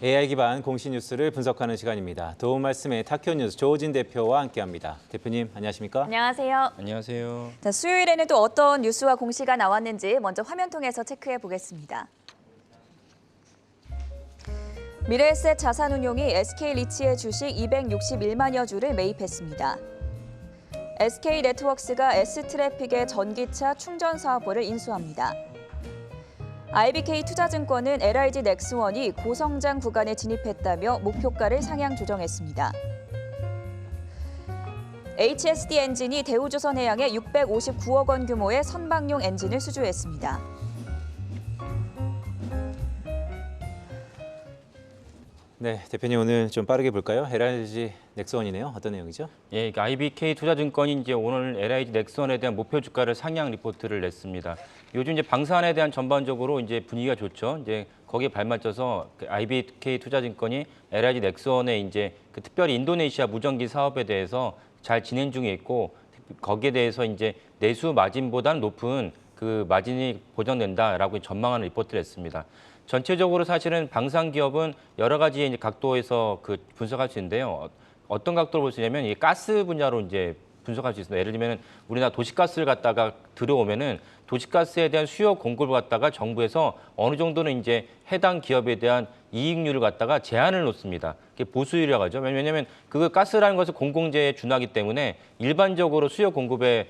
AI 기반 공시 뉴스를 분석하는 시간입니다. 도움 말씀에 타큐뉴스 조호진 대표와 함께합니다. 대표님 안녕하십니까? 안녕하세요. 안녕하세요. 자, 수요일에는 또 어떤 뉴스와 공시가 나왔는지 먼저 화면 통해서 체크해 보겠습니다. 미래에셋 자산운용이 SK리치의 주식 261만여 주를 매입했습니다. SK네트워크스가 S트래픽의 전기차 충전 사업부를 인수합니다. IBK 투자증권은 LIG 넥스원이 고성장 구간에 진입했다며 목표가를 상향 조정했습니다. HSD 엔진이 대우조선해양에 659억 원 규모의 선박용 엔진을 수주했습니다. 네, 대표님 오늘 좀 빠르게 볼까요? LIG 넥스원이네요. 어떤 내용이죠? 예, IBK 투자증권이 이제 오늘 LIG 넥스원에 대한 목표 주가를 상향 리포트를 냈습니다. 요즘 이제 방산에 대한 전반적으로 이제 분위기가 좋죠. 이제 거기에 발맞춰서 IBK 투자증권이 LIG 넥스원에 이제 특별히 인도네시아 무전기 사업에 대해서 잘 진행 중에 있고 거기에 대해서 이제 내수 마진보다는 높은 그 마진이 보장된다라고 전망하는 리포트를 했습니다. 전체적으로 사실은 방산 기업은 여러 가지 이제 각도에서 분석할 수 있는데요. 어떤 각도로 볼 수 있냐면 이 가스 분야로 이제 분석할 수 있습니다. 예를 들면 우리나라 도시가스를 갖다가 들어오면은 도시가스에 대한 수요 공급을 갖다가 정부에서 어느 정도는 이제 해당 기업에 대한 이익률을 갖다가 제한을 놓습니다. 그게 보수율이라고 하죠. 왜냐하면 그 가스라는 것은 공공재에 준하기 때문에 일반적으로 수요 공급에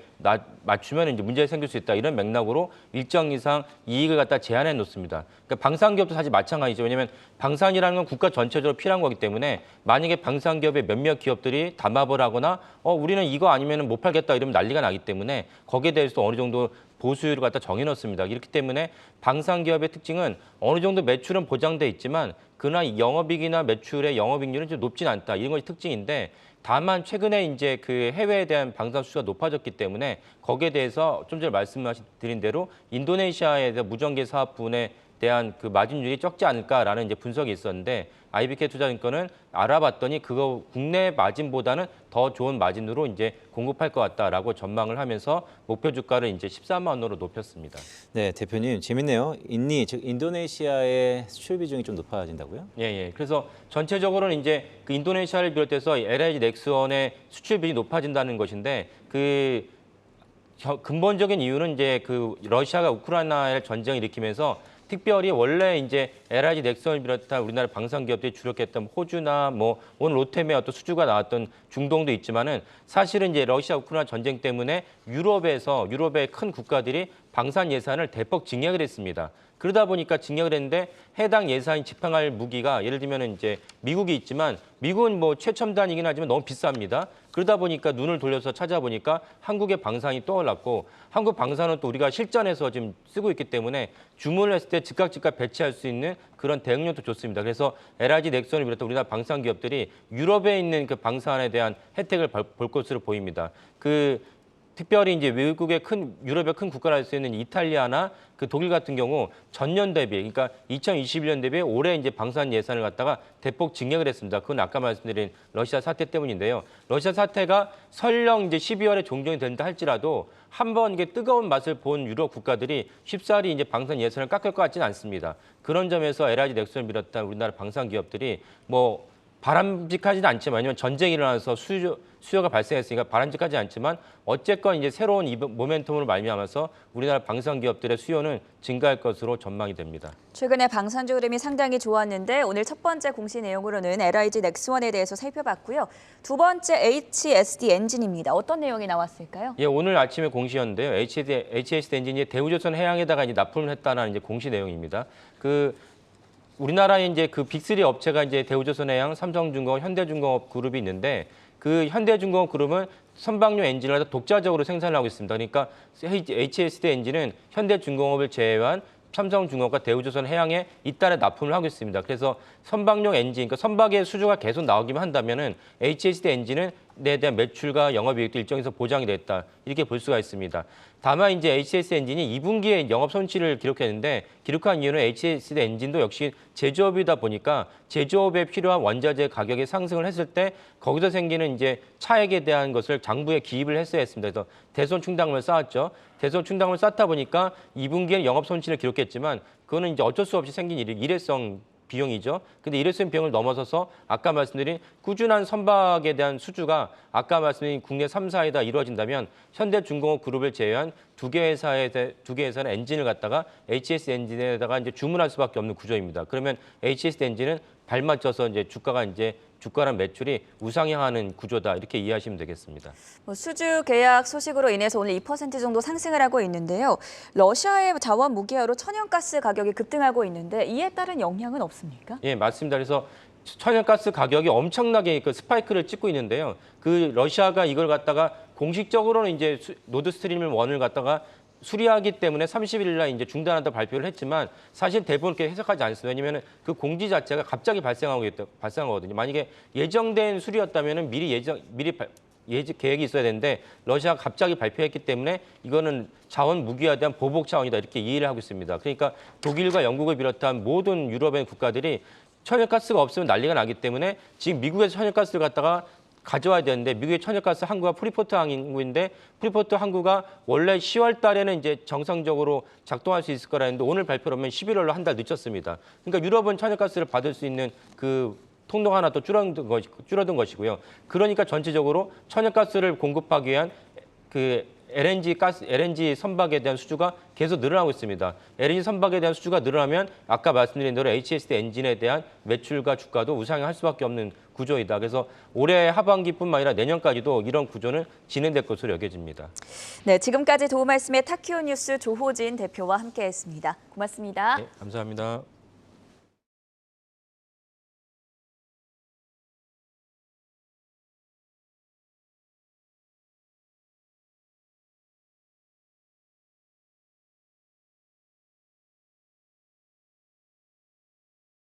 맞추면 이제 문제가 생길 수 있다. 이런 맥락으로 일정 이상 이익을 갖다 제한해 놓습니다. 그러니까 방산기업도 사실 마찬가지죠. 왜냐하면 방산이라는 건 국가 전체적으로 필요한 거기 때문에 만약에 방산기업의 몇몇 기업들이 담합을 하거나 우리는 이거 아니면 못 팔겠다 이러면 난리가 나기 때문에 거기에 대해서 어느 정도 보수율을 갖다 정해놓습니다. 이렇기 때문에 방산기업의 특징은 어느 정도 매출은 보장돼 있지만 그러나 영업이익이나 매출의 영업이익률은 좀 높진 않다. 이런 것이 특징인데 다만 최근에 이제 그 해외에 대한 방산 수요가 높아졌기 때문에 거기에 대해서 좀 전에 말씀드린 대로 인도네시아에 대한 무전기 사업분에 대한 그 마진율이 적지 않을까라는 이제 분석이 있었는데 IBK 투자증권은 알아봤더니 그거 국내 마진보다는 더 좋은 마진으로 이제 공급할 것 같다라고 전망을 하면서 목표 주가를 이제 13만 원으로 높였습니다. 네, 대표님 재밌네요. 즉 인도네시아의 수출 비중이 좀 높아진다고요? 예. 그래서 전체적으로는 이제 그 인도네시아를 비롯해서 LIG 넥스원의 수출 비중이 높아진다는 것인데 근본적인 이유는 이제 그 러시아가 우크라이나에 전쟁을 일으키면서 특별히 원래 이제 LIG 넥슨을 비롯한 우리나라 방산 기업들이 주력했던 호주나 오늘 롯데메 어떤 수주가 나왔던 중동도 있지만은 사실은 이제 러시아 우크라이나 전쟁 때문에 유럽의 큰 국가들이 방산 예산을 대폭 증액을 했습니다. 그러다 보니까 증액을 했는데 해당 예산이 집행할 무기가 예를 들면 이제 미국이 있지만 미국은 최첨단이긴 하지만 너무 비쌉니다. 그러다 보니까 눈을 돌려서 찾아보니까 한국의 방산이 떠올랐고 한국 방산은 또 우리가 실전에서 지금 쓰고 있기 때문에 주문을 했을 때 즉각 배치할 수 있는 그런 대응력도 좋습니다. 그래서 LIG 넥슨을 비롯한 우리나라 방산 기업들이 유럽에 있는 그 방산에 대한 혜택을 볼 것으로 보입니다. 특별히 이제 유럽의 큰 국가라 할 수 있는 이탈리아나 그 독일 같은 경우 전년 대비, 그러니까 2021년 대비 올해 이제 방산 예산을 갖다가 대폭 증액을 했습니다. 그건 아까 말씀드린 러시아 사태 때문인데요. 러시아 사태가 설령 이제 12월에 종전이 된다 할지라도 한번 이게 뜨거운 맛을 본 유럽 국가들이 쉽사리 이제 방산 예산을 깎을 것 같지는 않습니다. 그런 점에서 LIG 넥슨을 비롯한 우리나라 방산 기업들이 바람직하지는 않지만 왜냐면 전쟁이 일어나서 수요가 발생했으니까 바람직하지 않지만 어쨌건 이제 새로운 모멘텀으로 말미암아서 우리나라 방산 기업들의 수요는 증가할 것으로 전망이 됩니다. 최근에 방산주 흐름이 상당히 좋았는데 오늘 첫 번째 공시 내용으로는 LIG 넥스원에 대해서 살펴봤고요. 두 번째 HSD 엔진입니다. 어떤 내용이 나왔을까요? 예, 오늘 아침에 공시였는데요. HSD 엔진이 대우조선 해양에다가 이제 납품을 했다는 이제 공시 내용입니다. 우리나라에 이제 그 빅3 업체가 이제 대우조선해양, 삼성중공업, 현대중공업 그룹이 있는데 그 현대중공업 그룹은 선박용 엔진을 독자적으로 생산을 하고 있습니다. 그러니까 HSD 엔진은 현대중공업을 제외한 삼성중공업과 대우조선해양에 잇따라 납품을 하고 있습니다. 그래서 선박용 엔진, 그러니까 선박의 수주가 계속 나오기만 한다면은 HSD 엔진은 에 대한 매출과 영업이익도 일정에서 보장이 됐다 이렇게 볼 수가 있습니다. 다만 이제 HSD 엔진이 2분기에 영업 손실을 기록했는데 기록한 이유는 HSD 엔진도 역시 제조업이다 보니까 제조업에 필요한 원자재 가격이 상승을 했을 때 거기서 생기는 이제 차액에 대한 것을 장부에 기입을 했어야 했습니다. 그래서 대손 충당금을 쌓았죠. 대손 충당금을 쌓다 보니까 2분기에는 영업 손실을 기록했지만 그거는 이제 어쩔 수 없이 생긴 일회성 비용이죠. 근데 일회성 비용을 넘어서서 아까 말씀드린 꾸준한 선박에 대한 수주가 아까 말씀드린 국내 3사에 다 이루어진다면 현대중공업 그룹을 제외한 두 개 회사는 엔진을 갖다가 HS 엔진에다가 이제 주문할 수밖에 없는 구조입니다. 그러면 HS 엔진은 발맞춰서 이제 주가랑 매출이 우상향하는 구조다 이렇게 이해하시면 되겠습니다. 수주 계약 소식으로 인해서 오늘 2% 정도 상승을 하고 있는데요. 러시아의 자원 무기화로 천연가스 가격이 급등하고 있는데 이에 따른 영향은 없습니까? 예, 맞습니다. 그래서 천연가스 가격이 엄청나게 그 스파이크를 찍고 있는데요. 그 러시아가 이걸 갖다가 공식적으로는 이제 노드스트림 1을 갖다가 수리하기 때문에 30일 날 이제 중단한다 발표를 했지만 사실 대부분 그렇게 해석하지 않습니다. 왜냐하면 그 공지 자체가 갑자기 발생하거든요. 만약에 예정된 수리였다면 미리 계획이 있어야 되는데 러시아가 갑자기 발표했기 때문에 이거는 자원 무기화에 대한 보복 차원이다 이렇게 이해를 하고 있습니다. 그러니까 독일과 영국을 비롯한 모든 유럽의 국가들이 천연가스가 없으면 난리가 나기 때문에 지금 미국에서 천연가스를 갖다가 가져와야 되는데 미국의 천연가스 항구가 프리포트 항구인데 프리포트 항구가 원래 10월 달에는 이제 정상적으로 작동할 수 있을 거라 했는데 오늘 발표를 하면 11월로 한 달 늦췄습니다. 그러니까 유럽은 천연가스를 받을 수 있는 그 통로가 하나 또 줄어든 것이고요. 그러니까 전체적으로 천연가스를 공급하기 위한 그 LNG 선박에 대한 수주가 계속 늘어나고 있습니다. LNG 선박에 대한 수주가 늘어나면 아까 말씀드린 대로 HSD 엔진에 대한 매출과 주가도 우상향할 수밖에 없는 구조이다. 그래서 올해 하반기뿐만 아니라 내년까지도 이런 구조는 진행될 것으로 여겨집니다. 네, 지금까지 도움 말씀의 타키오 뉴스 조호진 대표와 함께했습니다. 고맙습니다. 네, 감사합니다.